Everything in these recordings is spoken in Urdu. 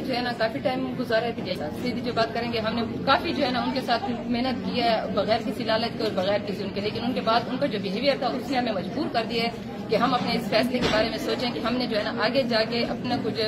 جو ہے نا کافی ٹائم گزارا ہے پی سیدھی جو بات کریں گے ہم نے کافی جو ہے نا ان کے ساتھ محنت کی ہے بغیر کسی لالچ کے اور بغیر کسی ان کے، لیکن ان کے بعد ان کا جو بہیویئر تھا اس نے ہمیں مجبور کر دیا ہے کہ ہم اپنے اس فیصلے کے بارے میں سوچیں کہ ہم نے جو ہے نا آگے جا کے اپنا کچھ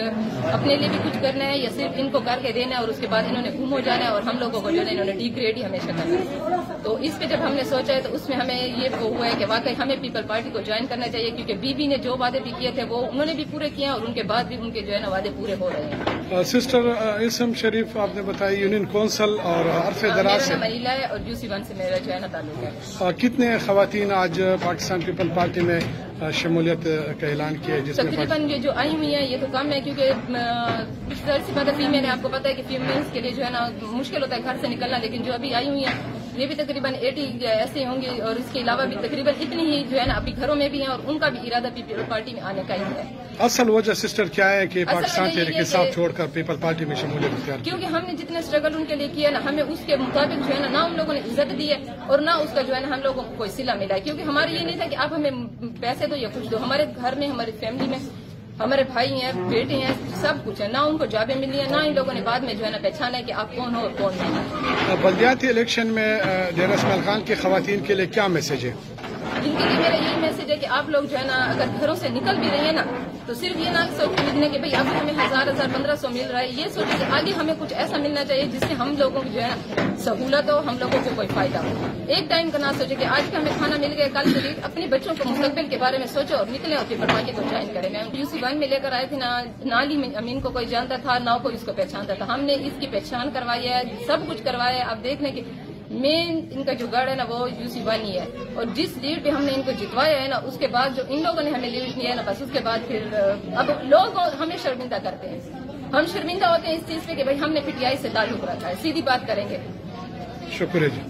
اپنے لیے بھی کچھ کرنا ہے یا صرف ان کو کر کے دینا ہے اور اس کے بعد انہوں نے گم ہو جانا ہے اور ہم لوگوں کو جو ہے انہوں نے ڈی گریڈ ہی ہمیشہ کرنا ہے۔ تو اس پہ جب ہم نے سوچا ہے تو اس میں ہمیں یہ ہوا ہے کہ واقعی ہمیں پیپل پارٹی کو جوائن کرنا چاہیے، کیونکہ بی بی نے جو وعدے بھی کیے تھے وہ انہوں نے بھی پورے کیے ہیں اور ان کے بعد بھی ان کے جو ہے نا وعدے پورے ہو رہے ہیں۔ سسٹر اسم شریف آپ نے بتایا یونین کونسل اور عرف دراز سے مریلا ہے اور یوسی ون سے میرا جو ہے نا تعلق ہے۔ کتنے خواتین آج پاکستان پیپل پارٹی میں شمولیت کا اعلان کیا ہے؟ تقریباً یہ جو آئی ہوئی ہیں یہ تو کم ہے، کیونکہ ظاہر سی بات ہے فیمیل ہے، آپ کو پتا ہے کہ فیمیلز کے لیے جو ہے نا مشکل ہوتا ہے گھر سے نکلنا، لیکن جو ابھی آئی ہوئی ہیں یہ بھی تقریباً 80 ایسے ہوں گے اور اس کے علاوہ بھی تقریباً اتنی ہی جو ہے نا ابھی گھروں میں بھی ہیں اور ان کا بھی ارادہ پیپل پارٹی میں آنے کا ہی ہے۔ اصل وجہ سسٹر کیا ہے کہ پاکستان تحریک انصاف چھوڑ کر پیپل پارٹی میں شمولیت اختیار کی؟ کیونکہ ہم نے جتنے اسٹرگل ان کے لیے کیا نا ہمیں اس کے مطابق جو ہے نا ان لوگوں نے عزت دی ہے اور نہ اس کا جو ہے نا ہم لوگوں کو کوئی صلہ ملا ہے، کیونکہ ہمارے یہ نہیں تھا کہ آپ ہمیں پیسے دو یا کچھ دو، ہمارے گھر میں ہماری فیملی میں ہمارے بھائی ہیں بیٹے ہیں سب کچھ ہے، نہ ان کو جابیں ملی ہیں نہ ان لوگوں نے بعد میں جو ہے نا پہچانا ہے کہ آپ کون ہو اور کون نہیں۔ بلدیاتی الیکشن میں ڈیرہ اسماعیل خان کی خواتین کے لیے کیا میسج ہے؟ ان کے لیے میرا یہی میسج ہے کہ آپ لوگ جو ہے نا اگر گھروں سے نکل بھی رہی ہیں نا تو صرف یہ نہ سوچیں کہ بھائی اب ہمیں 1000 1500 مل رہا ہے، یہ سوچیں کہ آگے ہمیں کچھ ایسا ملنا چاہیے جس سے ہم لوگوں کی جو ہے نا سہولت ہو، ہم لوگوں کو کوئی فائدہ ہو۔ ایک ٹائم کا نہ سوچے کہ آج کا ہمیں کھانا مل گیا کل سے اپنے بچوں کو مستقبل کے بارے میں سوچو اور نکلے اور پیپل پارٹی کو جوائن کریں۔ میں یوسی ون میں لے کر آئے تھے، نہ امین کو کوئی جانتا تھا نہ کوئی اس کو پہچانتا تھا، ہم نے اس کی پہچان کروائی ہے، سب کچھ کروایا ہے۔ اب دیکھنے کی مین ان کا جو گڑھ ہے نا وہ یوسی ون ہی ہے اور جس لیڈ پہ ہم نے ان کو جتوایا ہے نا اس کے بعد جو ان لوگوں نے ہمیں لیڈ دیا ہے نا بس اس کے بعد پھر اب لوگ ہمیں شرمندہ کرتے ہیں، ہم شرمندہ ہوتے ہیں اس چیز پہ کہ بھائی ہم نے پی ٹی آئی سے تعلق رکھا ہے، سیدھی بات کریں گے۔ شکریہ جی۔